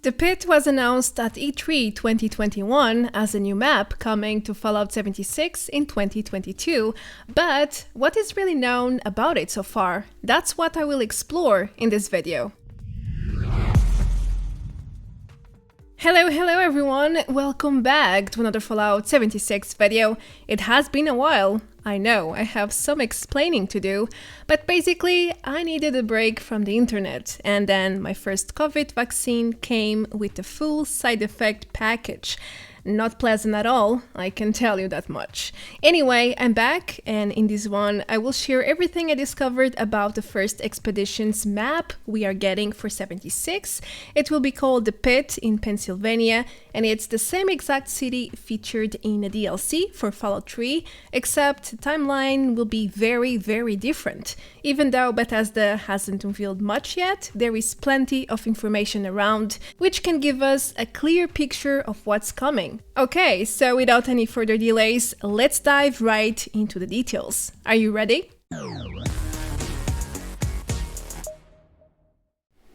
The Pit was announced at E3 2021 as a new map coming to Fallout 76 in 2022, but what is really known about it so far? That's what I will explore in this video. Hello everyone, welcome back to another Fallout 76 video. It has been a while, I know, I have some explaining to do, but basically I needed a break from the internet, and then my first COVID vaccine came with a full side effect package. Not pleasant at all, I can tell you that much. Anyway, I'm back, and in this one I will share everything I discovered about the first expedition's map we are getting for 76. It will be called the Pitt in Pennsylvania, and it's the same exact city featured in a DLC for Fallout 3, except the timeline will be very different. Even though Bethesda hasn't unveiled much yet, there is plenty of information around, which can give us a clear picture of what's coming. Okay, so without any further delays, let's dive right into the details. Are you ready?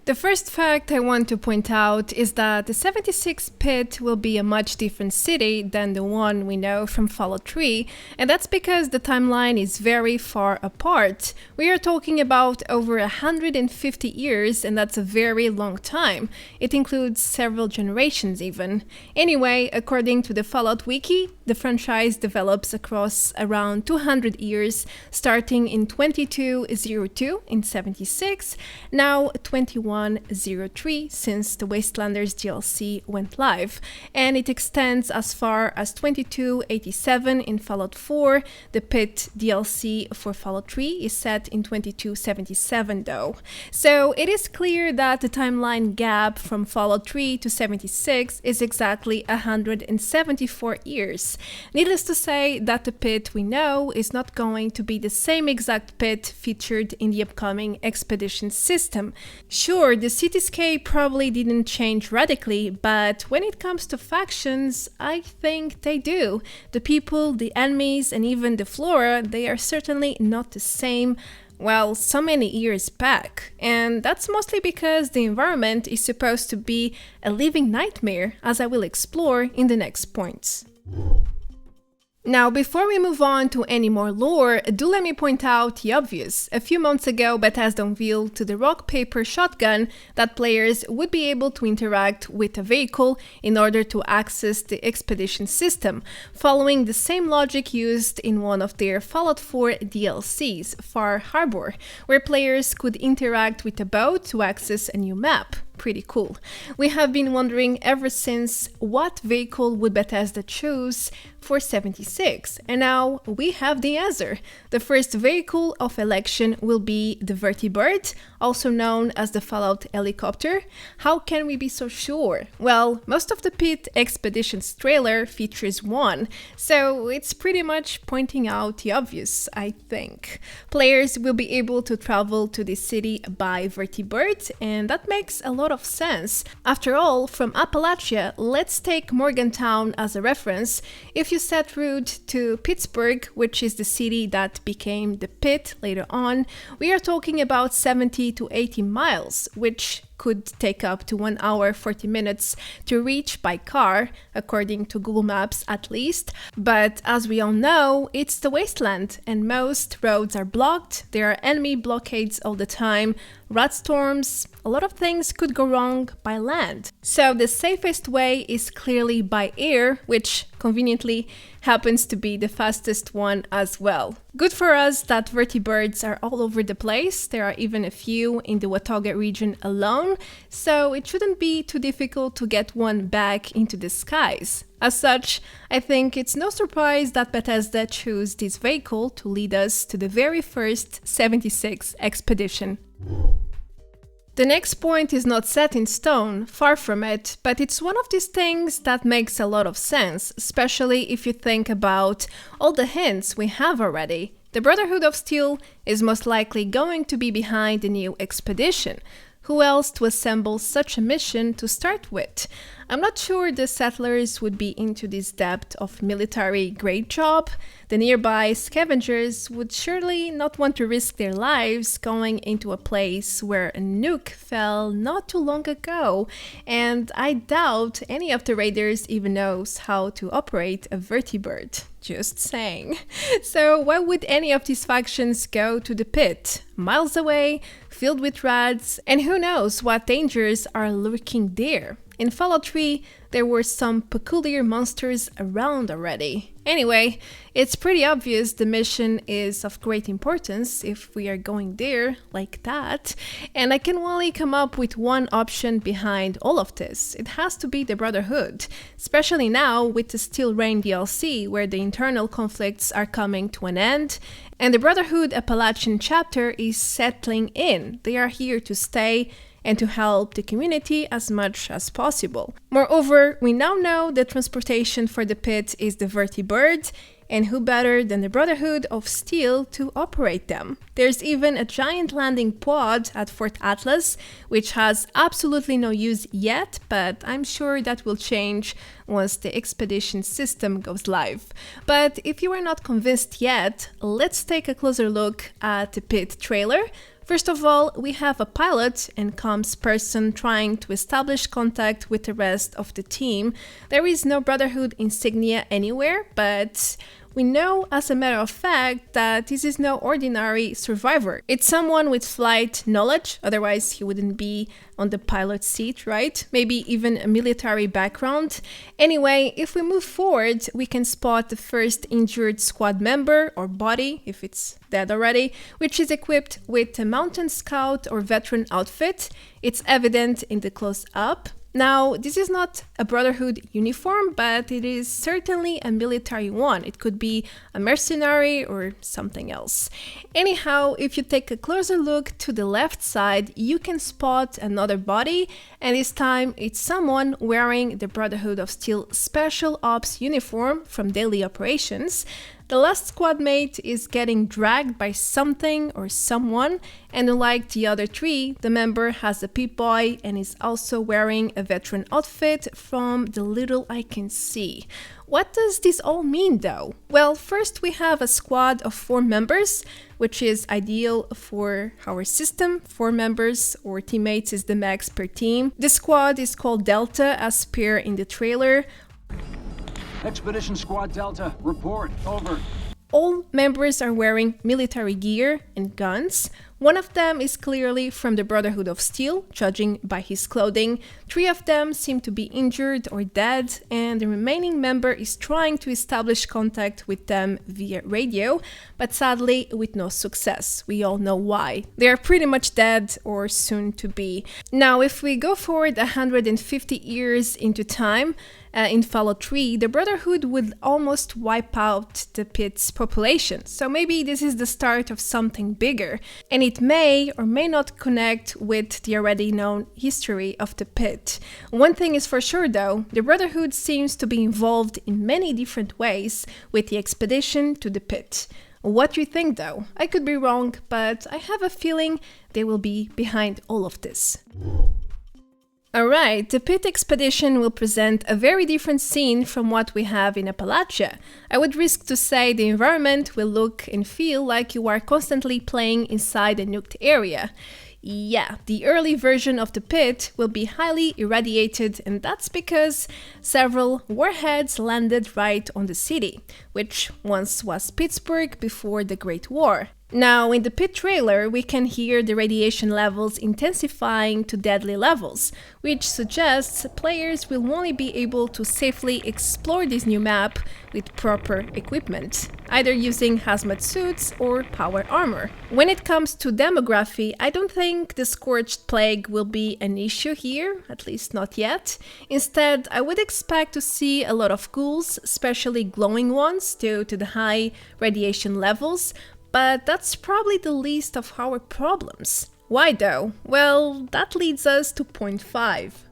The first fact I want to point out is that the 76 Pit will be a much different city than the one we know from Fallout 3, and that's because the timeline is very far apart. We are talking about over 150 years, and that's a very long time. It includes several generations even. Anyway, according to the Fallout Wiki, the franchise develops across around 200 years, starting in 2202 in 76, now 2103 since the Wastelanders DLC went live, and it extends as far as 2287 in Fallout 4. The Pit DLC for Fallout 3 is set in 2277 though. So it is clear that the timeline gap from Fallout 3 to 76 is exactly 174 years. Needless to say that the Pit we know is not going to be the same exact Pit featured in the upcoming expedition system. Sure, the cityscape probably didn't change radically, but when it comes to factions, I think they do. The people, the enemies, and even the flora, they are certainly not the same, well, so many years back. And that's mostly because the environment is supposed to be a living nightmare, as I will explore in the next points. Now, before we move on to any more lore, do let me point out the obvious. A few months ago, Bethesda unveiled to the rock, paper, shotgun that players would be able to interact with a vehicle in order to access the expedition system, following the same logic used in one of their Fallout 4 DLCs, Far Harbor, where players could interact with a boat to access a new map. Pretty cool. We have been wondering ever since what vehicle would Bethesda choose for 76, and now we have the answer. The first vehicle of election will be the Vertibirds, also known as the Fallout helicopter. How can we be so sure? Well, most of the Pit Expedition's trailer features one, so it's pretty much pointing out the obvious, I think. Players will be able to travel to this city by Vertibirds, and that makes a lot of sense. After all, from Appalachia, let's take Morgantown as a reference. If you set route to Pittsburgh, which is the city that became the Pit later on, we are talking about 70 to 80 miles, which could take up to 1 hour 40 minutes to reach by car, according to Google Maps at least. But as we all know, it's the wasteland and most roads are blocked, there are enemy blockades all the time, rat storms, a lot of things could go wrong by land. So the safest way is clearly by air, which conveniently happens to be the fastest one as well. Good for us that Vertibirds are all over the place. There are even a few in the Watauga region alone, so it shouldn't be too difficult to get one back into the skies. As such, I think it's no surprise that Bethesda chose this vehicle to lead us to the very first 76 expedition. The next point is not set in stone, far from it, but it's one of these things that makes a lot of sense, especially if you think about all the hints we have already. The Brotherhood of Steel is most likely going to be behind the new expedition. Who else to assemble such a mission to start with? I'm not sure the settlers would be into this depth of military-grade job. The nearby scavengers would surely not want to risk their lives going into a place where a nuke fell not too long ago, and I doubt any of the raiders even knows how to operate a Vertibird. Just saying. So why would any of these factions go to the pit? Miles away, filled with rats, and who knows what dangers are lurking there. In Fallout 3, there were some peculiar monsters around already. Anyway, it's pretty obvious the mission is of great importance if we are going there like that, and I can only come up with one option behind all of this. It has to be the Brotherhood, especially now with the Steel Rain DLC where the internal conflicts are coming to an end, and the Brotherhood Appalachian chapter is settling in. They are here to stay and to help the community as much as possible. Moreover, we now know that transportation for the pit is the Vertibirds, and who better than the Brotherhood of Steel to operate them? There's even a giant landing pod at Fort Atlas, which has absolutely no use yet, but I'm sure that will change once the expedition system goes live. But if you are not convinced yet, let's take a closer look at the pit trailer. First of all, we have a pilot and comms person trying to establish contact with the rest of the team. There is no Brotherhood insignia anywhere, but we know as a matter of fact that this is no ordinary survivor. It's someone with flight knowledge, otherwise he wouldn't be on the pilot seat, right? Maybe even a military background. Anyway, if we move forward, we can spot the first injured squad member or body, if it's dead already, which is equipped with a mountain scout or veteran outfit. It's evident in the close-up. Now, this is not a Brotherhood uniform, but it is certainly a military one. It could be a mercenary or something else. Anyhow, if you take a closer look to the left side, you can spot another body, and this time it's someone wearing the Brotherhood of Steel Special Ops uniform from daily operations. The last squad mate is getting dragged by something or someone, and unlike the other three, the member has a Pip-Boy and is also wearing a veteran outfit from the little I can see. What does this all mean though? Well, first we have a squad of 4 members, which is ideal for our system. 4 members or teammates is the max per team. The squad is called Delta as per in the trailer. Expedition Squad Delta, report, over. All members are wearing military gear and guns. One of them is clearly from the Brotherhood of Steel, judging by his clothing. 3 of them seem to be injured or dead, and the remaining member is trying to establish contact with them via radio, but sadly with no success. We all know why. They are pretty much dead or soon to be. Now, if we go forward 150 years into time, in Fallout 3, the Brotherhood would almost wipe out the Pitt's population. So maybe this is the start of something bigger, and it may or may not connect with the already known history of the Pitt. One thing is for sure though, the Brotherhood seems to be involved in many different ways with the expedition to the Pitt. What do you think though? I could be wrong, but I have a feeling they will be behind all of this. Alright, the Pitt expedition will present a very different scene from what we have in Appalachia. I would risk to say the environment will look and feel like you are constantly playing inside a nuked area. Yeah, the early version of the Pitt will be highly irradiated, and that's because several warheads landed right on the city, which once was Pittsburgh before the Great War. Now, in the Pitt trailer, we can hear the radiation levels intensifying to deadly levels, which suggests players will only be able to safely explore this new map with proper equipment, either using hazmat suits or power armor. When it comes to demography, I don't think the Scorched Plague will be an issue here, at least not yet. Instead, I would expect to see a lot of ghouls, especially glowing ones due to the high radiation levels, but that's probably the least of our problems. Why though? Well, that leads us to point 5.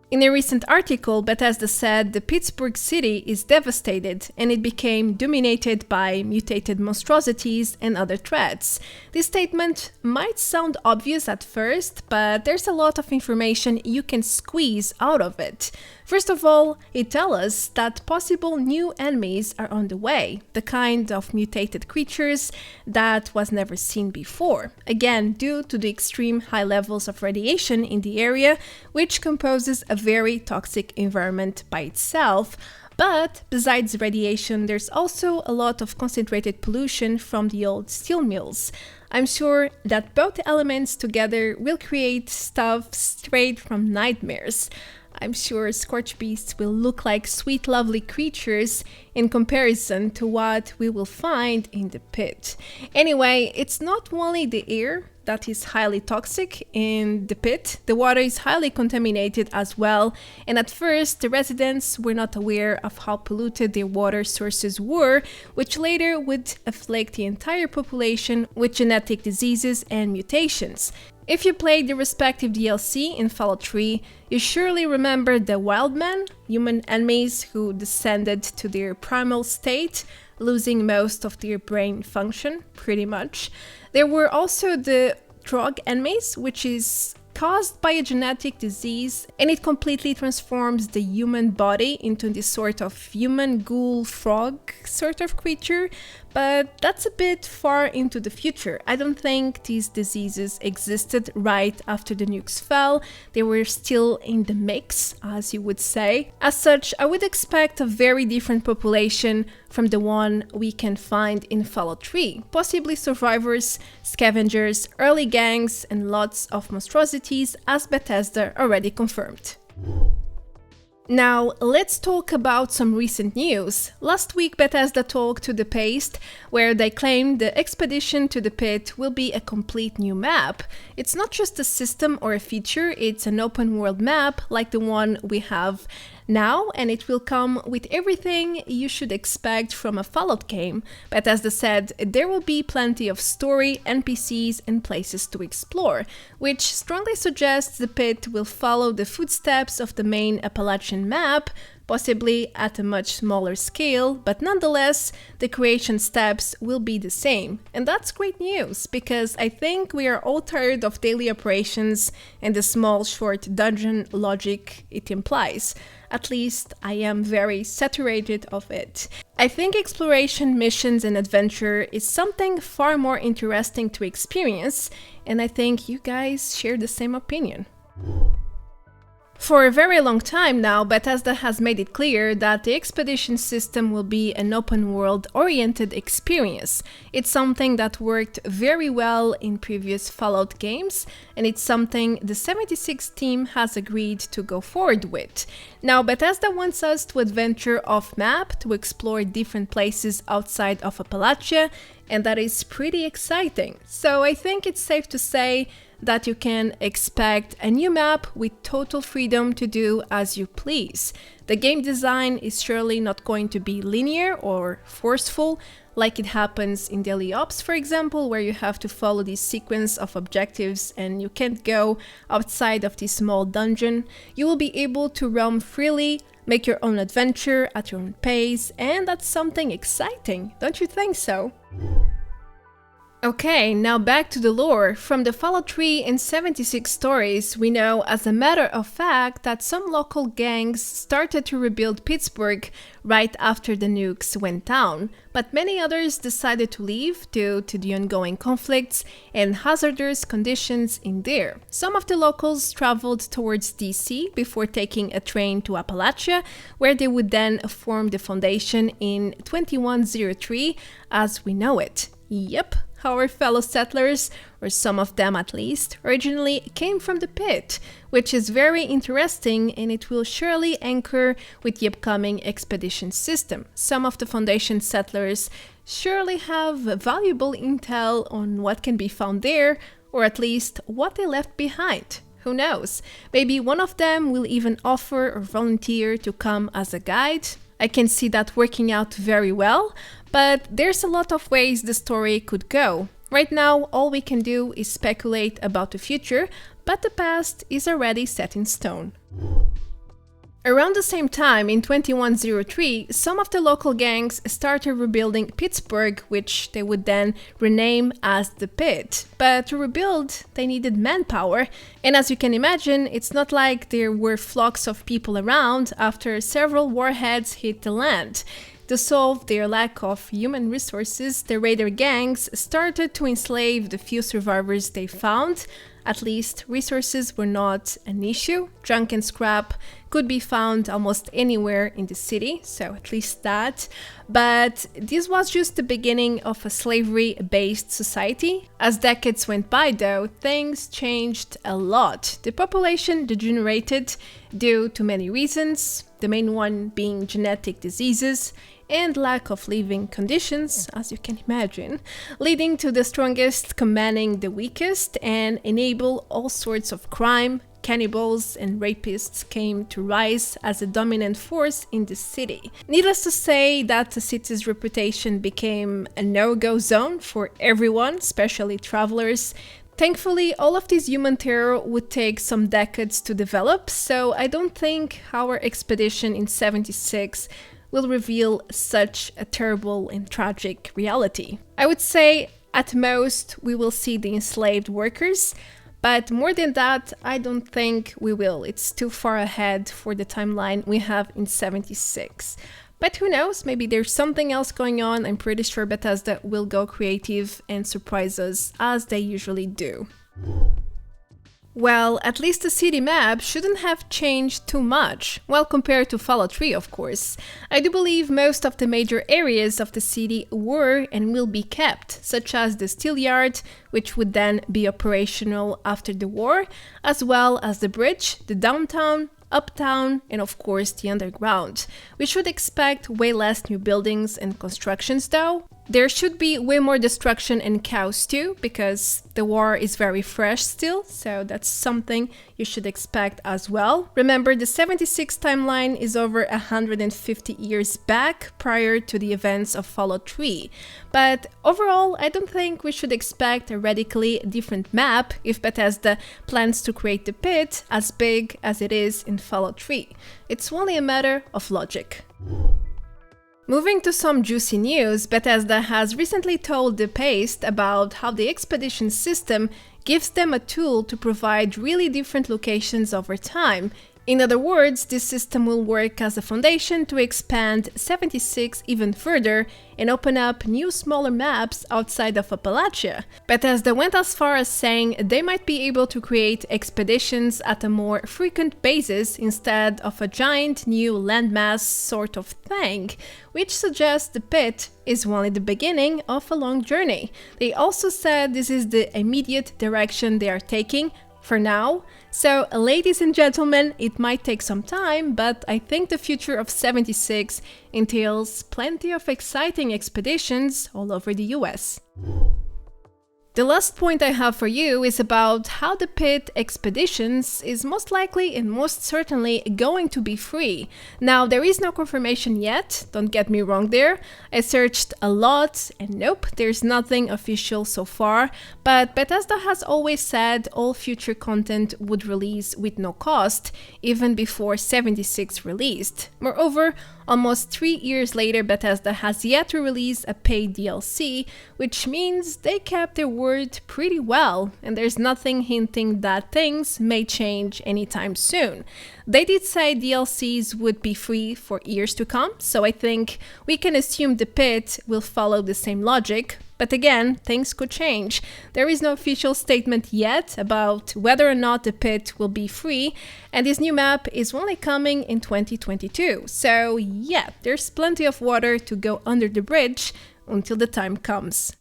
In a recent article, Bethesda said the Pittsburgh city is devastated and it became dominated by mutated monstrosities and other threats. This statement might sound obvious at first, but there's a lot of information you can squeeze out of it. First of all, it tells us that possible new enemies are on the way, the kind of mutated creatures that was never seen before, again due to the extreme high levels of radiation in the area, which composes a very toxic environment by itself. But besides radiation, there's also a lot of concentrated pollution from the old steel mills. I'm sure that both elements together will create stuff straight from nightmares. I'm sure scorch beasts will look like sweet, lovely creatures in comparison to what we will find in the pit. Anyway, it's not only the air that is highly toxic in the pit, the water is highly contaminated as well, and at first the residents were not aware of how polluted their water sources were, which later would afflict the entire population with genetic diseases and mutations. If you played the respective DLC in Fallout 3, you surely remember the Wildmen, human enemies who descended to their primal state, losing most of their brain function, pretty much. There were also the Trog enemies, which is caused by a genetic disease, and it completely transforms the human body into this sort of human ghoul frog sort of creature, but that's a bit far into the future. I don't think these diseases existed right after the nukes fell. They were still in the mix, as you would say. As such, I would expect a very different population from the one we can find in Fallout 3. Possibly survivors, scavengers, early gangs, and lots of monstrosities, as Bethesda already confirmed. Now, let's talk about some recent news. Last week, Bethesda talked to The Paste, where they claimed the expedition to the pit will be a complete new map. It's not just a system or a feature, it's an open world map like the one we have now, and it will come with everything you should expect from a Fallout game. Bethesda said there will be plenty of story, NPCs, and places to explore, which strongly suggests the pit will follow the footsteps of the main Appalachian map, possibly at a much smaller scale, but nonetheless, the creation steps will be the same. And that's great news, because I think we are all tired of daily operations and the small, short dungeon logic it implies. At least I am very saturated of it. I think exploration, missions, and adventure is something far more interesting to experience, and I think you guys share the same opinion. For a very long time now, Bethesda has made it clear that the expedition system will be an open-world-oriented experience. It's something that worked very well in previous Fallout games, and it's something the 76 team has agreed to go forward with. Now, Bethesda wants us to adventure off-map, to explore different places outside of Appalachia, and that is pretty exciting. So I think it's safe to say that you can expect a new map with total freedom to do as you please. The game design is surely not going to be linear or forceful, like it happens in Daily Ops, for example, where you have to follow this sequence of objectives and you can't go outside of this small dungeon. You will be able to roam freely, make your own adventure at your own pace, and that's something exciting, don't you think so? Okay, now back to the lore. From the Fallout 3 and 76 stories, we know as a matter of fact that some local gangs started to rebuild Pittsburgh right after the nukes went down, but many others decided to leave due to the ongoing conflicts and hazardous conditions in there. Some of the locals traveled towards DC before taking a train to Appalachia, where they would then form the foundation in 2103 as we know it. Yep. Our fellow settlers, or some of them at least, originally came from the pit, which is very interesting and it will surely anchor with the upcoming expedition system. Some of the Foundation settlers surely have valuable intel on what can be found there, or at least what they left behind. Who knows? Maybe one of them will even offer or volunteer to come as a guide. I can see that working out very well, but there's a lot of ways the story could go. Right now, all we can do is speculate about the future, but the past is already set in stone. Around the same time, in 2103, some of the local gangs started rebuilding Pittsburgh, which they would then rename as the Pitt. But to rebuild, they needed manpower, and as you can imagine, it's not like there were flocks of people around after several warheads hit the land. To solve their lack of human resources, the raider gangs started to enslave the few survivors they found. At least resources were not an issue. Junk and scrap could be found almost anywhere in the city, so at least that. But this was just the beginning of a slavery-based society. As decades went by though, things changed a lot. The population degenerated due to many reasons, the main one being genetic diseases and lack of living conditions, as you can imagine, leading to the strongest commanding the weakest and enable all sorts of crime. Cannibals and rapists came to rise as a dominant force in the city. Needless to say that the city's reputation became a no-go zone for everyone, especially travelers. Thankfully, all of this human terror would take some decades to develop, so I don't think our expedition in 76 will reveal such a terrible and tragic reality. I would say at most we will see the enslaved workers, but more than that, I don't think we will. It's too far ahead for the timeline we have in 76. But who knows, maybe there's something else going on. I'm pretty sure Bethesda will go creative and surprise us as they usually do. Well, at least the city map shouldn't have changed too much, well compared to Fallout 3 of course. I do believe most of the major areas of the city were and will be kept, such as the steel yard, which would then be operational after the war, as well as the bridge, the downtown, uptown, and of course the underground. We should expect way less new buildings and constructions though. There should be way more destruction and chaos too, because the war is very fresh still, so that's something you should expect as well. Remember, the 76 timeline is over 150 years back, prior to the events of Fallout 3. But overall, I don't think we should expect a radically different map if Bethesda plans to create the Pit as big as it is in Fallout 3. It's only a matter of logic. Moving to some juicy news, Bethesda has recently told The Paste about how the expedition system gives them a tool to provide really different locations over time. In other words, this system will work as a foundation to expand 76 even further and open up new smaller maps outside of Appalachia. Bethesda went as far as saying they might be able to create expeditions at a more frequent basis instead of a giant new landmass sort of thing, which suggests the Pit is only the beginning of a long journey. They also said this is the immediate direction they are taking for now. So, ladies and gentlemen, it might take some time, but I think the future of 76 entails plenty of exciting expeditions all over the US. The last point I have for you is about how the Pitt expeditions is most likely and most certainly going to be free. Now, there is no confirmation yet, don't get me wrong there. I searched a lot and nope, there's nothing official so far, but Bethesda has always said all future content would release with no cost, even before 76 released. Moreover, almost 3 years later, Bethesda has yet to release a paid DLC, which means they kept their word pretty well, and there's nothing hinting that things may change anytime soon. They did say DLCs would be free for years to come, so I think we can assume the Pit will follow the same logic. But again, things could change. There is no official statement yet about whether or not the Pit will be free, and this new map is only coming in 2022. So yeah, there's plenty of water to go under the bridge until the time comes.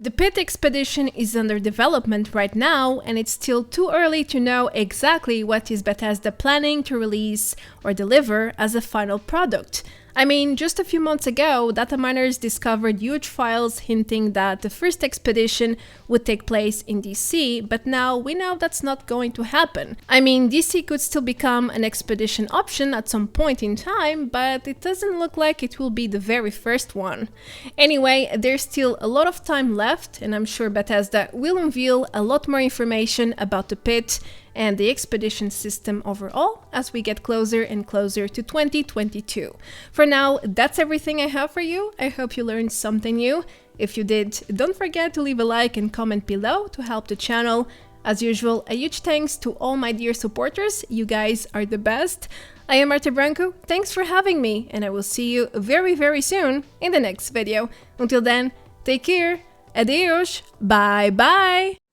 The Pitt expedition is under development right now, and it's still too early to know exactly what is Bethesda planning to release or deliver as a final product. I mean, just a few months ago, data miners discovered huge files hinting that the first expedition would take place in DC, but now we know that's not going to happen. I mean, DC could still become an expedition option at some point in time, but it doesn't look like it will be the very first one. Anyway, there's still a lot of time left, and I'm sure Bethesda will unveil a lot more information about the Pitt and the expedition system overall as we get closer and closer to 2022. For now, that's everything I have for you. I hope you learned something new. If you did, don't forget to leave a like and comment below to help the channel. As usual, a huge thanks to all my dear supporters. You guys are the best. I am Vertibirds. Thanks for having me, and I will see you very soon in the next video. Until then, take care. Adeus. Bye bye.